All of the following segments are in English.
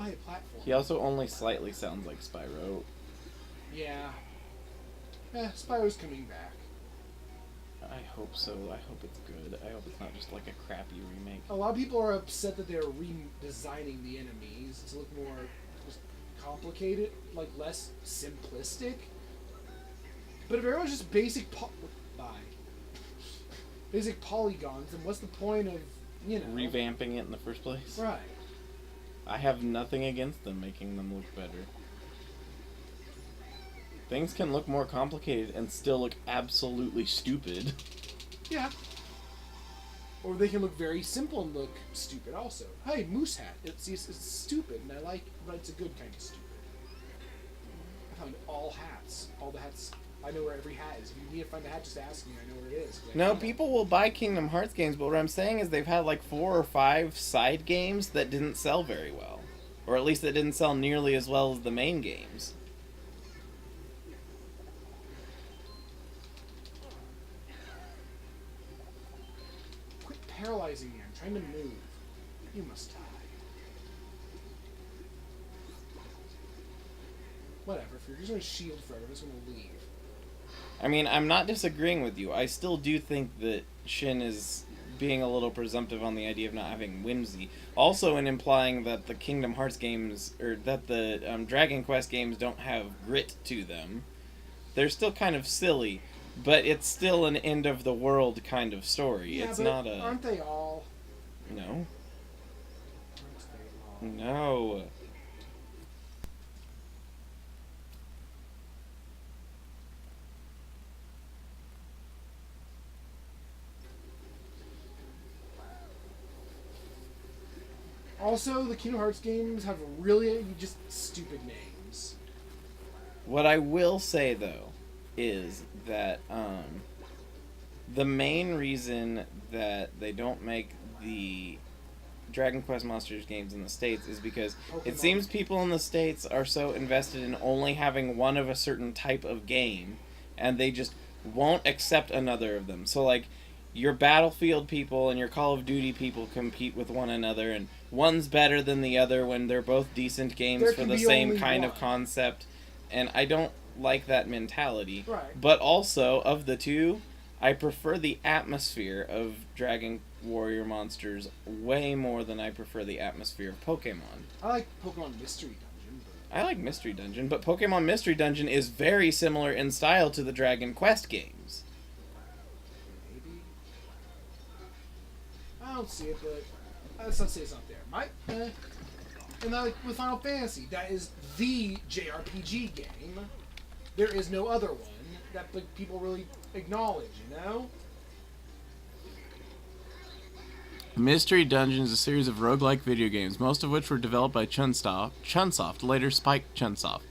buy a platform. He also only slightly sounds like Spyro. Yeah. Spyro's coming back. I hope so. I hope it's good. I hope it's not just like a crappy remake. A lot of people are upset that they're redesigning the enemies to look more just complicated, like less simplistic. But if everyone's just basic basic polygons, then what's the point of, revamping it in the first place? Right. I have nothing against them making them look better. Things can look more complicated and still look absolutely stupid. Yeah. Or they can look very simple and look stupid also. Hey, Moose Hat. It's stupid, and I like it, but it's a good kind of stupid. I found all the hats. I know where every hat is. If you need to find a hat, just ask me. I know where it is. No, people will buy Kingdom Hearts games, but what I'm saying is they've had like 4 or 5 side games that didn't sell very well. Or at least that didn't sell nearly as well as the main games. Quit paralyzing me. I'm trying to move. You must die. Whatever. If you're just going to shield forever, I'm just going to leave. I mean, I'm not disagreeing with you. I still do think that Shin is being a little presumptive on the idea of not having whimsy. Also in implying that the Kingdom Hearts games, or that the Dragon Quest games don't have grit to them. They're still kind of silly, but it's still an end-of-the-world kind of story. Yeah, it's but not a... aren't they all? No. Aren't they all? No. Also, the Kingdom Hearts games have really just stupid names. What I will say, though, is that the main reason that they don't make the Dragon Quest Monsters games in the States is because it seems people in the States are so invested in only having one of a certain type of game, and they just won't accept another of them. So, like, your Battlefield people and your Call of Duty people compete with one another, and one's better than the other when they're both decent games for the same kind of concept. And I don't like that mentality. Right. But also, of the two, I prefer the atmosphere of Dragon Warrior Monsters way more than I prefer the atmosphere of Pokemon. I like Pokemon Mystery Dungeon. I like Mystery Dungeon, but Pokemon Mystery Dungeon is very similar in style to the Dragon Quest games. Maybe. I don't see it, but let's not say it's not there. And like with Final Fantasy, that is the JRPG game. There is no other one that people really acknowledge, you know? Mystery Dungeon is a series of roguelike video games, most of which were developed by Chunsoft, later Spike Chunsoft.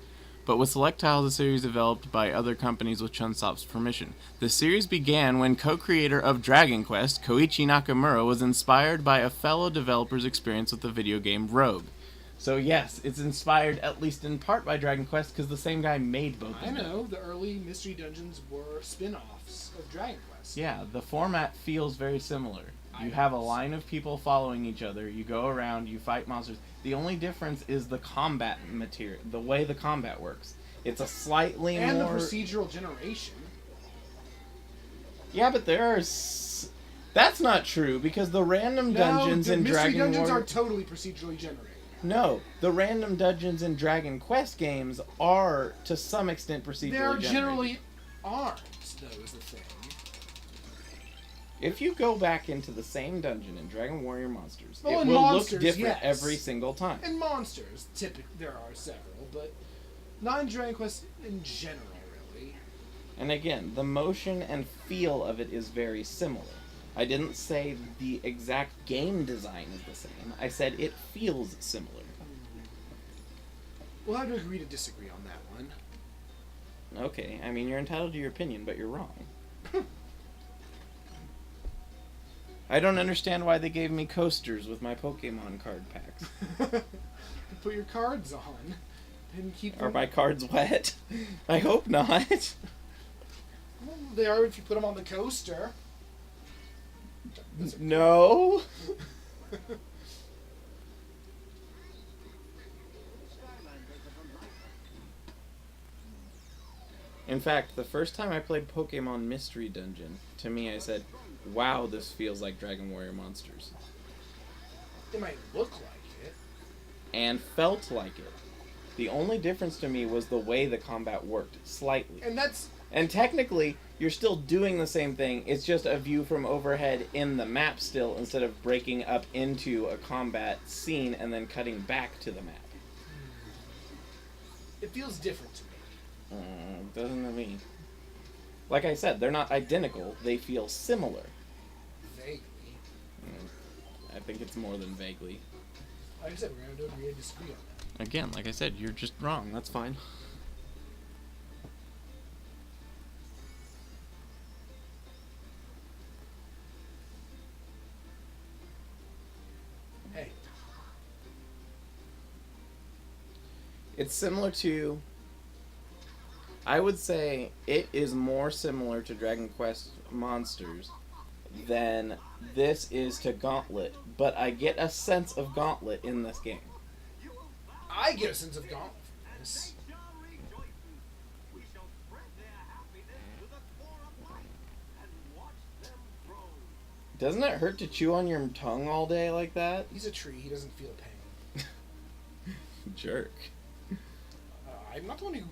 But with select titles, the series developed by other companies with Chunsoft's permission. The series began when co-creator of Dragon Quest, Koichi Nakamura, was inspired by a fellow developer's experience with the video game Rogue. So yes, it's inspired at least in part by Dragon Quest because the same guy made both of them. I know, the early Mystery Dungeons were spin-offs of Dragon Quest. Yeah, the format feels very similar. You have a line of people following each other, you go around, you fight monsters. The only difference is the combat material, the way the combat works. It's a slightly more... And the procedural generation. Yeah, but there's... That's not true, because the random dungeons in Dragon Warrior... Mystery Dungeons are totally procedurally generated. No, the random dungeons in Dragon Quest games are, to some extent, procedurally generated. They generally aren't, though, is the thing. If you go back into the same dungeon in Dragon Warrior Monsters, well, it will Monsters, look different yes. every single time. In Monsters, typically, there are several, but not in Dragon Quest in general, really. And again, the motion and feel of it is very similar. I didn't say the exact game design is the same. I said it feels similar. We'll have to agree to disagree on that one. Okay, I mean, you're entitled to your opinion, but you're wrong. I don't understand why they gave me coasters with my Pokemon card packs. Put your cards on. And keep Are my cards wet? I hope not. Well, they are if you put them on the coaster. No. In fact, the first time I played Pokemon Mystery Dungeon, to me I said, wow, this feels like Dragon Warrior Monsters. It might look like it. And felt like it. The only difference to me was the way the combat worked, slightly. And technically, you're still doing the same thing, it's just a view from overhead in the map still, instead of breaking up into a combat scene and then cutting back to the map. It feels different to me. Doesn't to me. Like I said, they're not identical, they feel similar. Vaguely. I think it's more than vaguely. Like I said, we're going to agree and disagree on that. Again, like I said, you're just wrong. That's fine. Hey. It's similar to... I would say it is more similar to Dragon Quest Monsters than this is to Gauntlet, but I get a sense of Gauntlet in this game. I get a sense of Gauntlet from this. Doesn't it hurt to chew on your tongue all day like that? He's a tree, he doesn't feel pain. Jerk. I'm not the one who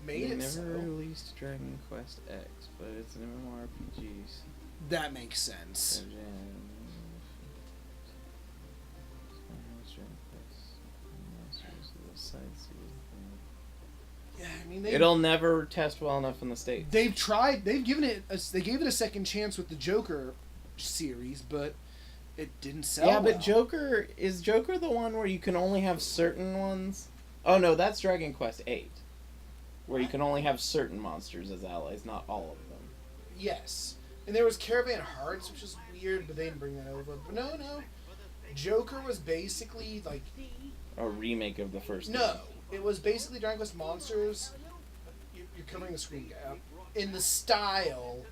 made it so. Never released Dragon Quest X, but it's an MMORPG. That makes sense. Yeah, I mean, it'll never test well enough in the States. They've tried. They gave it a second chance with the Joker series, but it didn't sell. Yeah, but well. Joker is Joker the one where you can only have certain ones? Oh no, that's Dragon Quest VIII, where you can only have certain monsters as allies, not all of them. Yes, and there was Caravan Hearts, which is weird, but they didn't bring that over. But no, Joker was basically like a remake of the first. No. Game. It was basically Dragon Quest Monsters. You're covering the screen gap in the style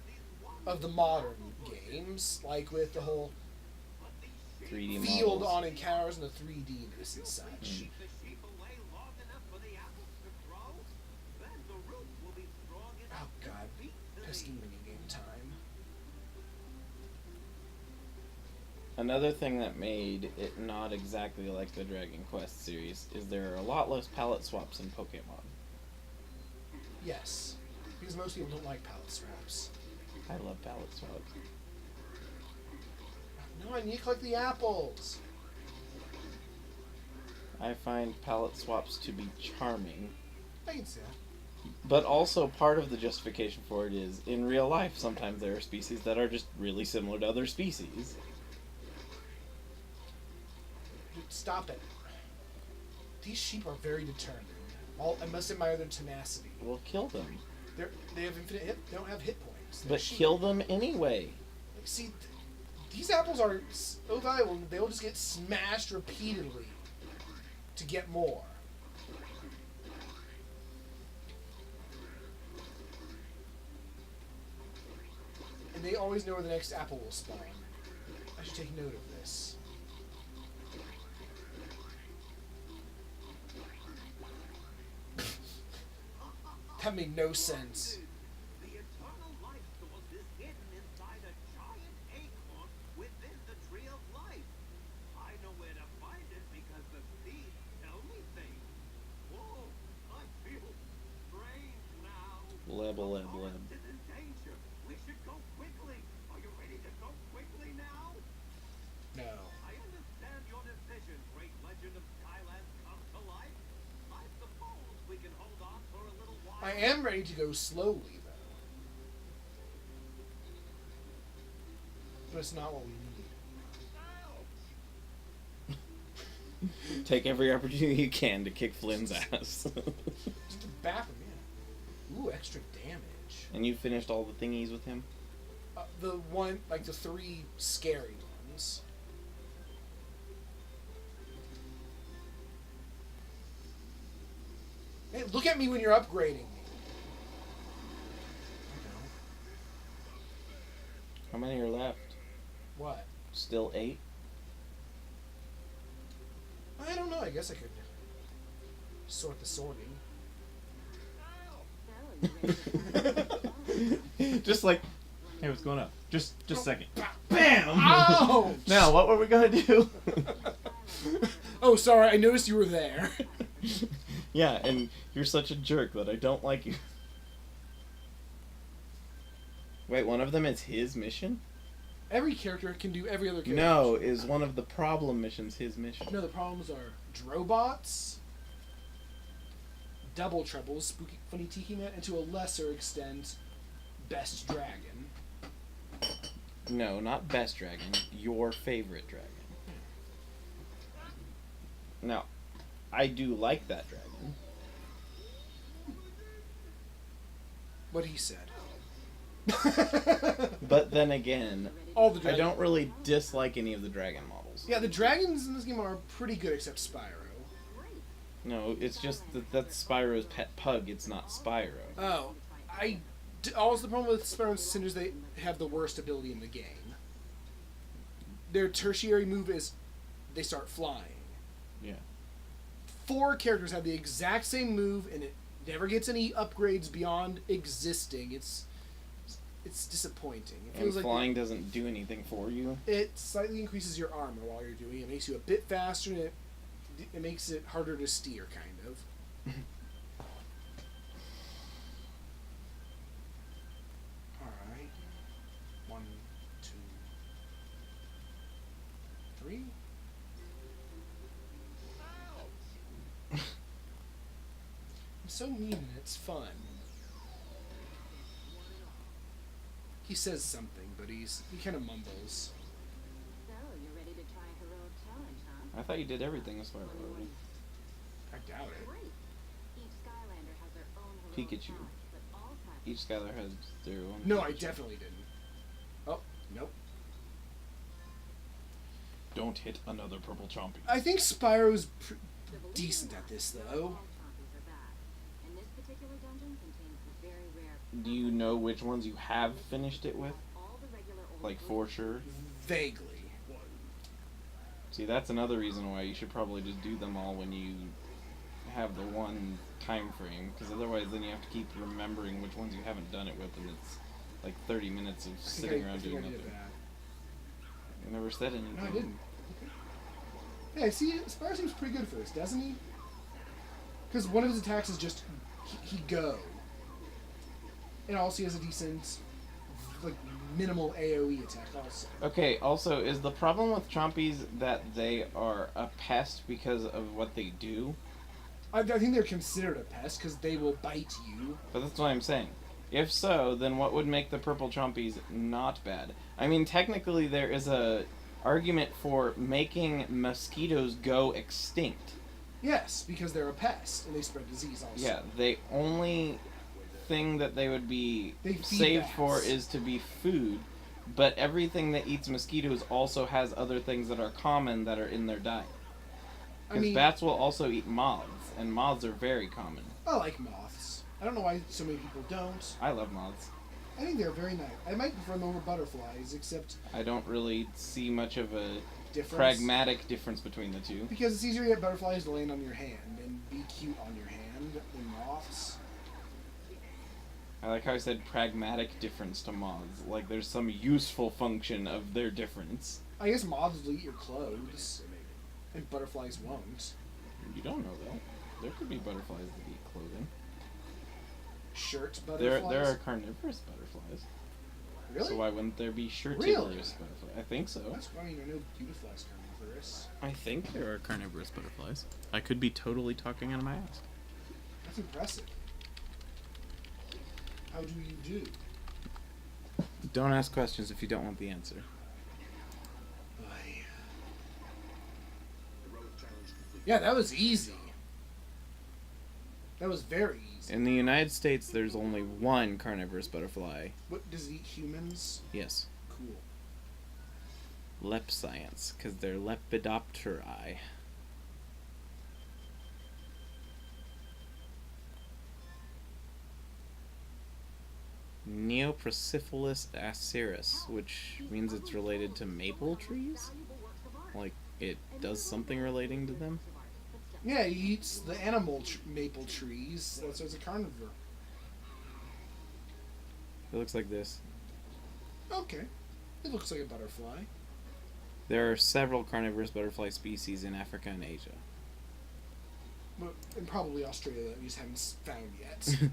of the modern games, like with the whole 3D field on encounters and the 3D-ness and such. Oh god, pesky minigame time. Another thing that made it not exactly like the Dragon Quest series is there are a lot less palette swaps in Pokemon. Yes, because most people don't like palette swaps. I love palette swaps. No, I need to collect the apples. I find palette swaps to be charming. I can see that. But also part of the justification for it is, in real life, sometimes there are species that are just really similar to other species. Stop it. These sheep are very determined. I must admire their tenacity. Well, kill them. They have infinite hit. They don't have hit points. But kill them anyway. Like, see, these apples are so valuable. They will just get smashed repeatedly to get more. And they always know where the next apple will spawn. I should take note of this. That made no sense. The eternal life source is hidden inside a giant acorn within the tree of life. I know where to find it because the seeds tell me things. Whoa, I feel strange now. Bleb. Is in danger. We should go quickly. Are you ready to go quickly now? No. I understand your decision, great legend of Skylanders come to life. I suppose we can hold on for a little while. I am ready to go slowly, though. But it's not what we need. Take every opportunity you can to kick Flynn's ass. Just to bap him, yeah. Ooh, extra damage. And you finished all the thingies with him? The one, like the 3 scary ones. Hey, look at me when you're upgrading me. How many are left? What? Still 8? I don't know. I guess I could sort the sorting. Just like, hey, what's going on? Just a second. Bam! Ouch! Now, what were we gonna do? Oh, sorry, I noticed you were there. Yeah, and you're such a jerk that I don't like you. Wait, one of them is his mission? Every character can do every other character. No, is one of the problem missions his mission? No, the problems are Drobots, Double Troubles, Spooky Funny Tiki Man, and to a lesser extent, Best Dragon. No, not best dragon. Your favorite dragon. Now, I do like that dragon. What he said. But then again, All the I dragons. don't really dislike any of the dragon models. Yeah, the dragons in this game are pretty good except Spyro. No, it's just that that's Spyro's pet pug. It's not Spyro. Oh, also the problem with Spyro and Cinders, they have the worst ability in the game. Their tertiary move is they start flying. Yeah. 4 characters have the exact same move, and it never gets any upgrades beyond existing. It's disappointing. It And feels like flying doesn't do anything for you. it slightly increases your armor while you're doing it. It makes you a bit faster, and it makes it harder to steer, kind of. Alright. 1, 2, 3. I'm so mean and it's fun. He says something, but he kind of mumbles. So, you're ready to try a heroic challenge, huh? I thought you did everything as far as already. I doubt it. Great. Each Skylander has their own heroic Pikachu. challenge, but all types Each Skylar has their own. No, I Pikachu. definitely didn't. Oh, nope. Don't hit another purple chompy. I think Spyro's decent at this, though. all zombies are bad. And this particular dungeon contains the very rare Do you know which ones you have finished it with? all the regular old Like for sure? Vaguely. See, that's another reason why you should probably just do them all when you have the one time frame, because otherwise then you have to keep remembering which ones you haven't done it with, and it's like 30 minutes of sitting around doing nothing. I never said anything. No, I didn't. Yeah, see, Spyro seems pretty good for this, doesn't he? Because one of his attacks is just he go, and also he has a decent, like, minimal AOE attack also. Okay, also, is the problem with Chompies that they are a pest because of what they do? I think they're considered a pest because they will bite you. But that's what I'm saying. If so, then what would make the purple Chompies not bad? I mean, technically there is a argument for making mosquitoes go extinct. Yes, because they're a pest and they spread disease also. Yeah, the only thing that they would be They feed saved bats. for is to be food, but everything that eats mosquitoes also has other things that are common that are in their diet. I Because mean, bats will also eat moths, and moths are very common. I like moths. I don't know why so many people don't. I love moths. I think they're very nice. I might prefer them over butterflies, except I don't really see much of a difference. pragmatic difference between the two. Because it's easier to get butterflies to land on your hand and be cute on your hand than moths. I like how I said pragmatic difference to moths. Like there's some useful function of their difference. I guess moths will eat your clothes, and butterflies won't. You don't know though. There could be butterflies that eat clothing. Shirt There butterflies? are carnivorous butterflies. Really? So why wouldn't there be shirtivorous Really? butterflies? I think so. That's funny. I know beautiflies carnivorous. I think there are carnivorous butterflies. I could be totally talking out of my ass. That's impressive. How do you do? Don't ask questions if you don't want the answer. Boy. Yeah, that was easy. That was very easy. In the United States, there's only one carnivorous butterfly. What, does it eat humans? Yes. Cool. Lepscience, because they're Lepidopteri. Neoprosiphilus acerus, which means it's related to maple trees? Like, it does something relating to them? Yeah, he eats the animal maple trees. That's why it's a carnivore. It looks like this. Okay. It looks like a butterfly. There are several carnivorous butterfly species in Africa and Asia. But, and probably Australia that we just haven't found yet.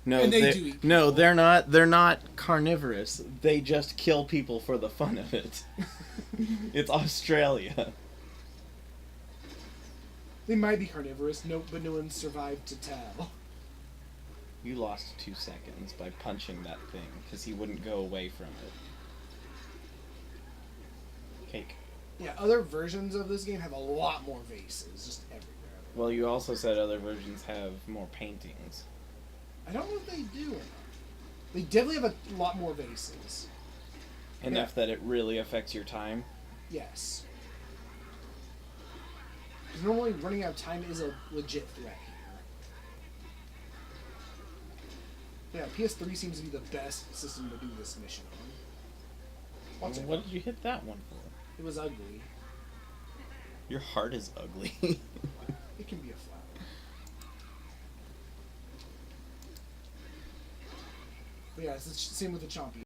No, And they they're- do eat no, people. they're not. They're not carnivorous. They just kill people for the fun of it. It's Australia. They might be carnivorous, but no one survived to tell. You lost 2 seconds by punching that thing because he wouldn't go away from it. Cake. Yeah, other versions of this game have a lot more vases, just everywhere. Well, you also said other versions have more paintings. I don't know if they do or not. They definitely have a lot more vases. Enough that it really affects your time. Yes. Because normally running out of time is a legit threat here. Yeah, PS3 seems to be the best system to do this mission on. Watch it. What did you hit that one for? It was ugly. Your heart is ugly. It can be a flower. But yeah, it's the same with the Chompy.